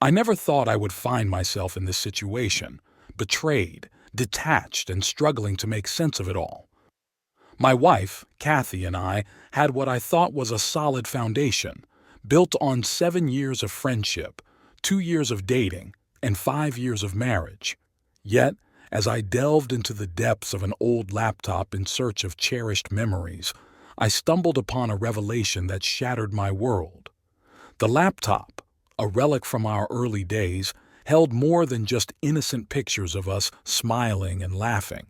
I never thought I would find myself in this situation, betrayed, detached, and struggling to make sense of it all. My wife, Kathy, and I had what I thought was a solid foundation, built on 7 years of friendship, 2 years of dating, and 5 years of marriage. Yet, as I delved into the depths of an old laptop in search of cherished memories, I stumbled upon a revelation that shattered my world. The laptop, a relic from our early days, held more than just innocent pictures of us smiling and laughing.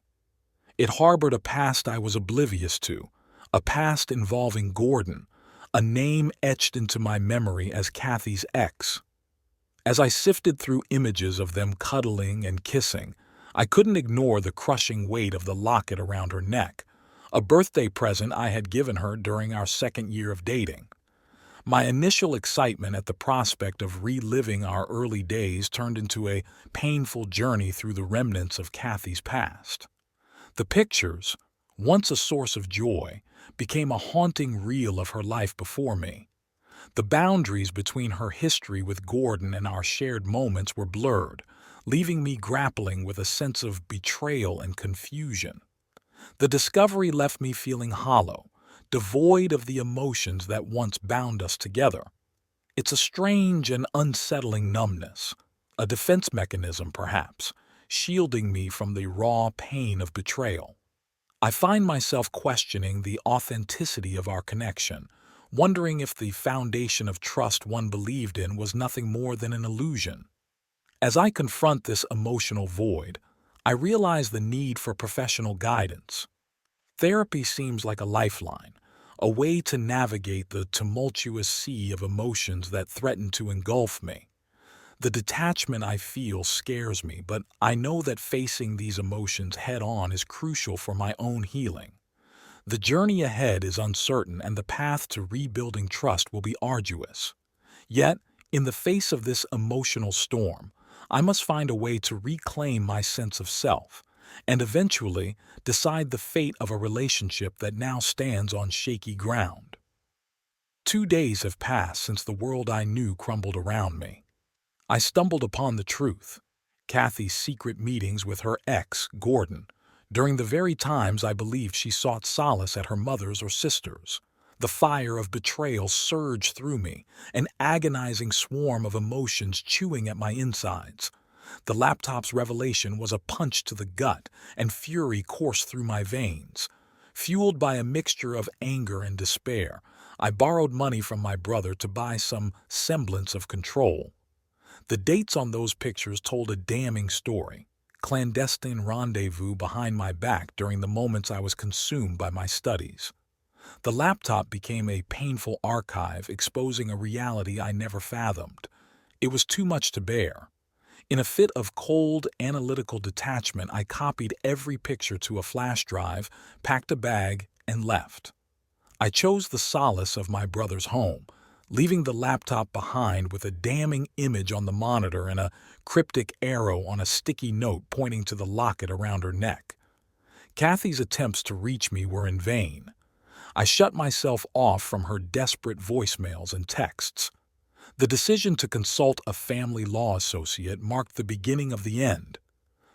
It harbored a past I was oblivious to, a past involving Gordon, a name etched into my memory as Kathy's ex. As I sifted through images of them cuddling and kissing, I couldn't ignore the crushing weight of the locket around her neck, a birthday present I had given her during our 2nd year of dating. My initial excitement at the prospect of reliving our early days turned into a painful journey through the remnants of Kathy's past. The pictures, once a source of joy, became a haunting reel of her life before me. The boundaries between her history with Gordon and our shared moments were blurred, leaving me grappling with a sense of betrayal and confusion. The discovery left me feeling hollow, devoid of the emotions that once bound us together. It's a strange and unsettling numbness, a defense mechanism perhaps, shielding me from the raw pain of betrayal. I find myself questioning the authenticity of our connection, wondering if the foundation of trust one believed in was nothing more than an illusion. As I confront this emotional void, I realize the need for professional guidance. Therapy seems like a lifeline, a way to navigate the tumultuous sea of emotions that threaten to engulf me. The detachment I feel scares me, but I know that facing these emotions head-on is crucial for my own healing. The journey ahead is uncertain and the path to rebuilding trust will be arduous. Yet, in the face of this emotional storm, I must find a way to reclaim my sense of self and eventually decide the fate of a relationship that now stands on shaky ground. 2 days have passed since the world I knew crumbled around me. I stumbled upon the truth, Kathy's secret meetings with her ex, Gordon, during the very times I believed she sought solace at her mother's or sister's. The fire of betrayal surged through me, an agonizing swarm of emotions chewing at my insides. The laptop's revelation was a punch to the gut, and fury coursed through my veins. Fueled by a mixture of anger and despair, I borrowed money from my brother to buy some semblance of control. The dates on those pictures told a damning story, clandestine rendezvous behind my back during the moments I was consumed by my studies. The laptop became a painful archive exposing a reality I never fathomed. It was too much to bear. In a fit of cold, analytical detachment, I copied every picture to a flash drive, packed a bag, and left. I chose the solace of my brother's home, leaving the laptop behind with a damning image on the monitor and a cryptic arrow on a sticky note pointing to the locket around her neck. Kathy's attempts to reach me were in vain. I shut myself off from her desperate voicemails and texts. The decision to consult a family law associate marked the beginning of the end.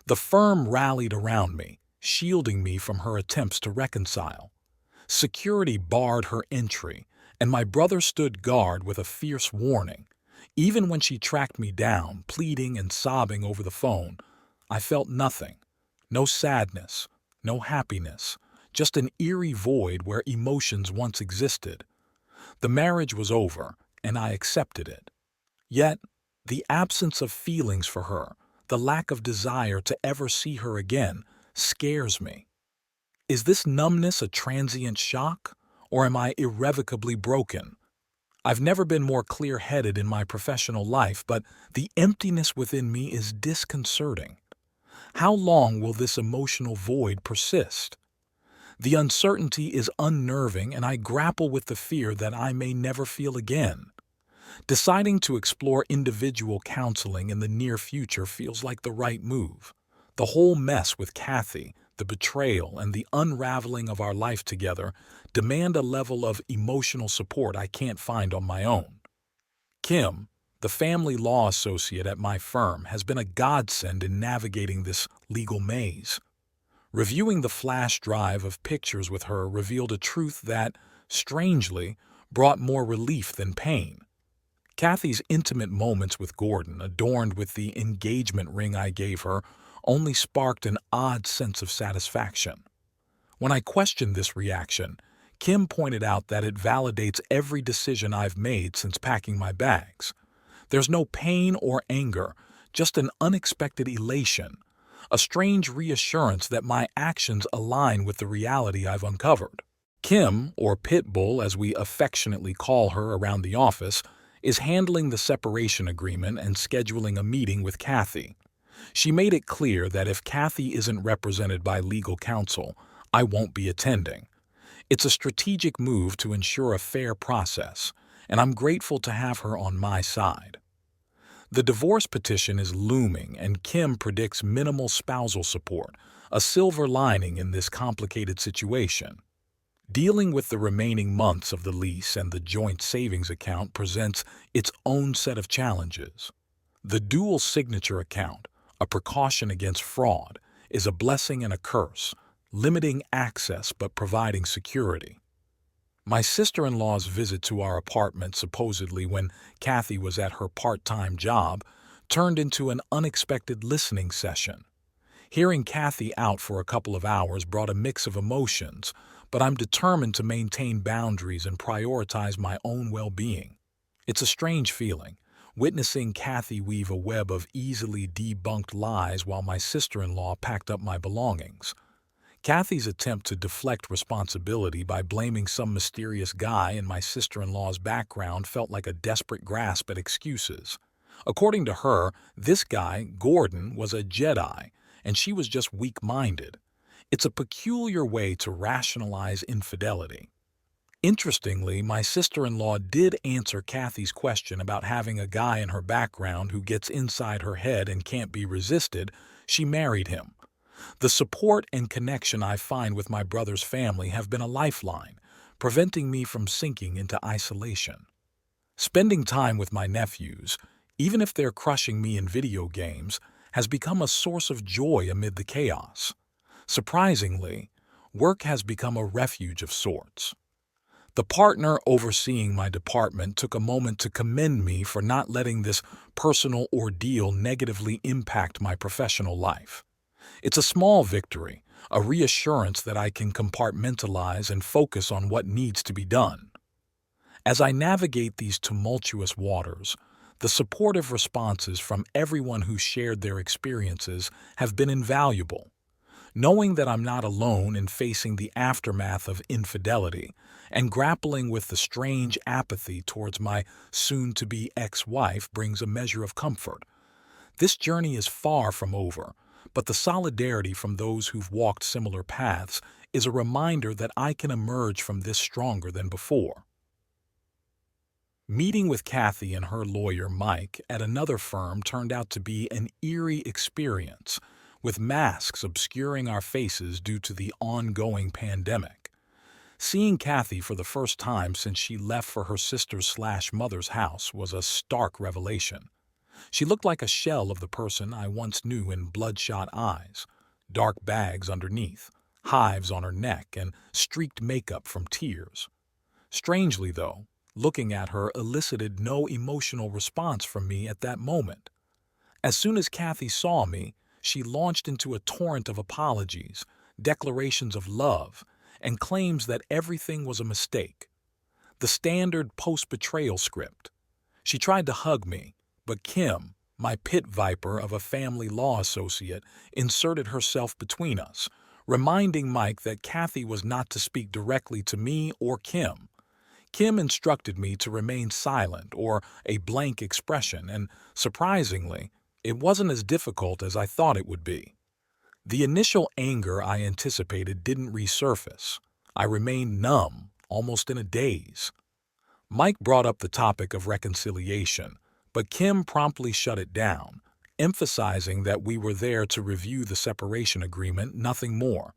The firm rallied around me, shielding me from her attempts to reconcile. Security barred her entry, and my brother stood guard with a fierce warning. Even when she tracked me down, pleading and sobbing over the phone, I felt nothing. No sadness, no happiness, just an eerie void where emotions once existed. The marriage was over, and I accepted it. Yet, the absence of feelings for her, the lack of desire to ever see her again, scares me. Is this numbness a transient shock, or am I irrevocably broken? I've never been more clear-headed in my professional life, but the emptiness within me is disconcerting. How long will this emotional void persist? The uncertainty is unnerving, and I grapple with the fear that I may never feel again. Deciding to explore individual counseling in the near future feels like the right move. The whole mess with Kathy, the betrayal, and the unraveling of our life together demand a level of emotional support I can't find on my own. Kim, The family law associate at my firm has been a godsend in navigating this legal maze. Reviewing the flash drive of pictures with her revealed a truth that, strangely, brought more relief than pain. Kathy's intimate moments with Gordon, adorned with the engagement ring I gave her, only sparked an odd sense of satisfaction. When I questioned this reaction, Kim pointed out that it validates every decision I've made since packing my bags. There's no pain or anger, just an unexpected elation, a strange reassurance that my actions align with the reality I've uncovered. Kim, or Pitbull as we affectionately call her around the office, is handling the separation agreement and scheduling a meeting with Kathy. She made it clear that if Kathy isn't represented by legal counsel, I won't be attending. It's a strategic move to ensure a fair process, and I'm grateful to have her on my side. The divorce petition is looming, and Kim predicts minimal spousal support, a silver lining in this complicated situation. Dealing with the remaining months of the lease and the joint savings account presents its own set of challenges. The dual signature account, a precaution against fraud, is a blessing and a curse, limiting access but providing security. My sister-in-law's visit to our apartment, supposedly when Kathy was at her part-time job, turned into an unexpected listening session. Hearing Kathy out for a couple of hours brought a mix of emotions, but I'm determined to maintain boundaries and prioritize my own well-being. It's a strange feeling, witnessing Kathy weave a web of easily debunked lies while my sister-in-law packed up my belongings. Kathy's attempt to deflect responsibility by blaming some mysterious guy in my sister-in-law's background felt like a desperate grasp at excuses. According to her, this guy, Gordon, was a Jedi, and she was just weak-minded. It's a peculiar way to rationalize infidelity. Interestingly, my sister-in-law did answer Kathy's question about having a guy in her background who gets inside her head and can't be resisted. She married him. The support and connection I find with my brother's family have been a lifeline, preventing me from sinking into isolation. Spending time with my nephews, even if they're crushing me in video games, has become a source of joy amid the chaos. Surprisingly, work has become a refuge of sorts. The partner overseeing my department took a moment to commend me for not letting this personal ordeal negatively impact my professional life. It's a small victory, a reassurance that I can compartmentalize and focus on what needs to be done. As I navigate these tumultuous waters, the supportive responses from everyone who shared their experiences have been invaluable. Knowing that I'm not alone in facing the aftermath of infidelity and grappling with the strange apathy towards my soon-to-be ex-wife brings a measure of comfort. This journey is far from over, but the solidarity from those who've walked similar paths is a reminder that I can emerge from this stronger than before. Meeting with Kathy and her lawyer, Mike, at another firm turned out to be an eerie experience, with masks obscuring our faces due to the ongoing pandemic. Seeing Kathy for the first time since she left for her sister's/mother's house was a stark revelation. She looked like a shell of the person I once knew in bloodshot eyes, dark bags underneath, hives on her neck, and streaked makeup from tears. Strangely, though, looking at her elicited no emotional response from me at that moment. As soon as Kathy saw me, she launched into a torrent of apologies, declarations of love, and claims that everything was a mistake. The standard post-betrayal script. She tried to hug me, but Kim, my pit viper of a family law associate, inserted herself between us, reminding Mike that Kathy was not to speak directly to me or Kim. Kim instructed me to remain silent or a blank expression, and surprisingly, it wasn't as difficult as I thought it would be. The initial anger I anticipated didn't resurface. I remained numb, almost in a daze. Mike brought up the topic of reconciliation, but Kim promptly shut it down, emphasizing that we were there to review the separation agreement, nothing more.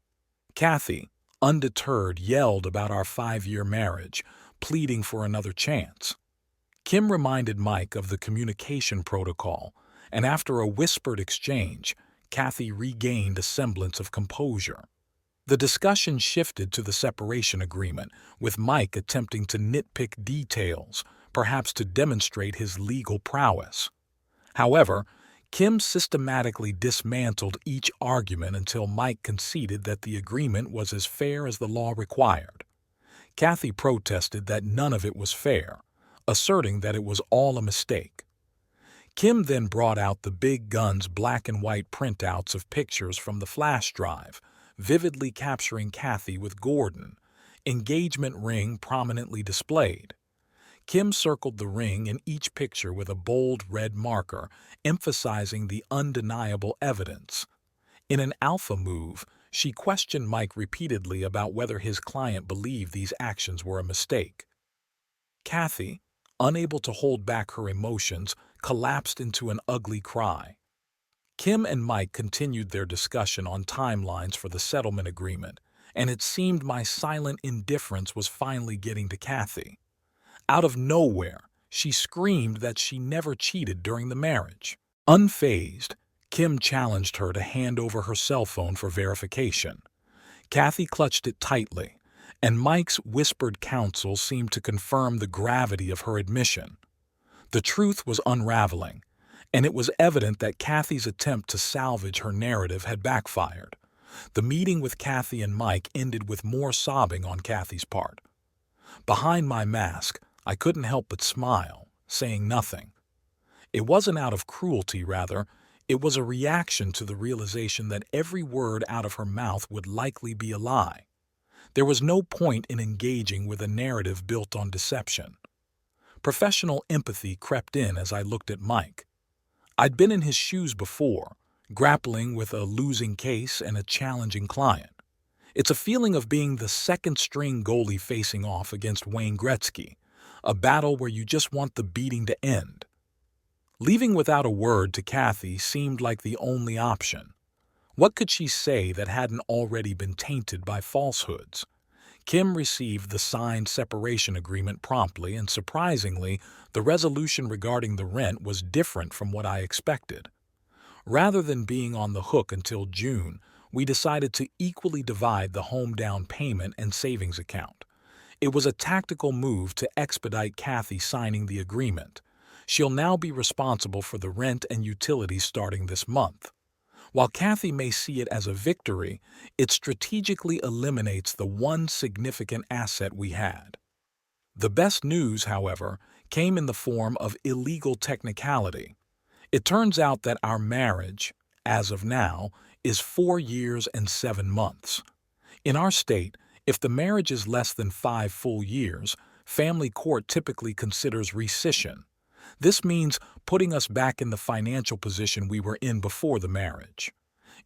Kathy, undeterred, yelled about our 5-year marriage, pleading for another chance. Kim reminded Mike of the communication protocol, and after a whispered exchange, Kathy regained a semblance of composure. The discussion shifted to the separation agreement, with Mike attempting to nitpick details, perhaps to demonstrate his legal prowess. However, Kim systematically dismantled each argument until Mike conceded that the agreement was as fair as the law required. Kathy protested that none of it was fair, asserting that it was all a mistake. Kim then brought out the big gun's black and white printouts of pictures from the flash drive, vividly capturing Kathy with Gordon, engagement ring prominently displayed. Kim circled the ring in each picture with a bold red marker, emphasizing the undeniable evidence. In an alpha move, she questioned Mike repeatedly about whether his client believed these actions were a mistake. Kathy, unable to hold back her emotions, collapsed into an ugly cry. Kim and Mike continued their discussion on timelines for the settlement agreement, and it seemed my silent indifference was finally getting to Kathy. Out of nowhere, she screamed that she never cheated during the marriage. Unfazed, Kim challenged her to hand over her cell phone for verification. Kathy clutched it tightly, and Mike's whispered counsel seemed to confirm the gravity of her admission. The truth was unraveling, and it was evident that Kathy's attempt to salvage her narrative had backfired. The meeting with Kathy and Mike ended with more sobbing on Kathy's part. Behind my mask, I couldn't help but smile, saying nothing. It wasn't out of cruelty, rather, it was a reaction to the realization that every word out of her mouth would likely be a lie. There was no point in engaging with a narrative built on deception. Professional empathy crept in as I looked at Mike. I'd been in his shoes before, grappling with a losing case and a challenging client. It's a feeling of being the second-string goalie facing off against Wayne Gretzky, a battle where you just want the beating to end. Leaving without a word to Kathy seemed like the only option. What could she say that hadn't already been tainted by falsehoods? Kim received the signed separation agreement promptly, and surprisingly, the resolution regarding the rent was different from what I expected. Rather than being on the hook until June, we decided to equally divide the home down payment and savings account. It was a tactical move to expedite Kathy signing the agreement. She'll now be responsible for the rent and utilities starting this month. While Kathy may see it as a victory, it strategically eliminates the one significant asset we had. The best news, however, came in the form of illegal technicality. It turns out that our marriage, as of now, is 4 years and 7 months. In our state, if the marriage is less than 5 full years, family court typically considers rescission. This means putting us back in the financial position we were in before the marriage.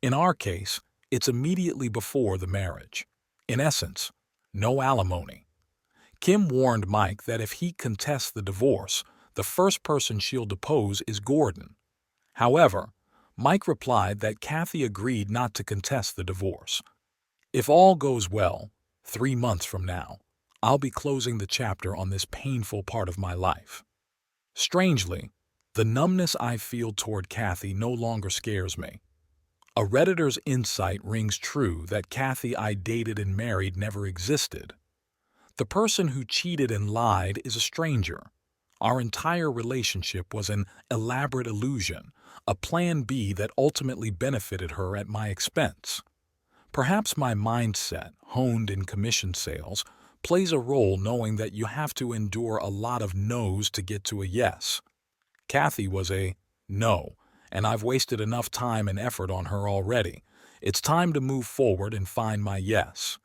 In our case, it's immediately before the marriage. In essence, no alimony. Kim warned Mike that if he contests the divorce, the first person she'll depose is Gordon. However, Mike replied that Kathy agreed not to contest the divorce. If all goes well, 3 months from now, I'll be closing the chapter on this painful part of my life. Strangely, the numbness I feel toward Kathy no longer scares me. A Redditor's insight rings true that Kathy I dated and married never existed. The person who cheated and lied is a stranger. Our entire relationship was an elaborate illusion, a plan B that ultimately benefited her at my expense. Perhaps my mindset, honed in commission sales, plays a role, knowing that you have to endure a lot of no's to get to a yes. Kathy was a no, and I've wasted enough time and effort on her already. It's time to move forward and find my yes.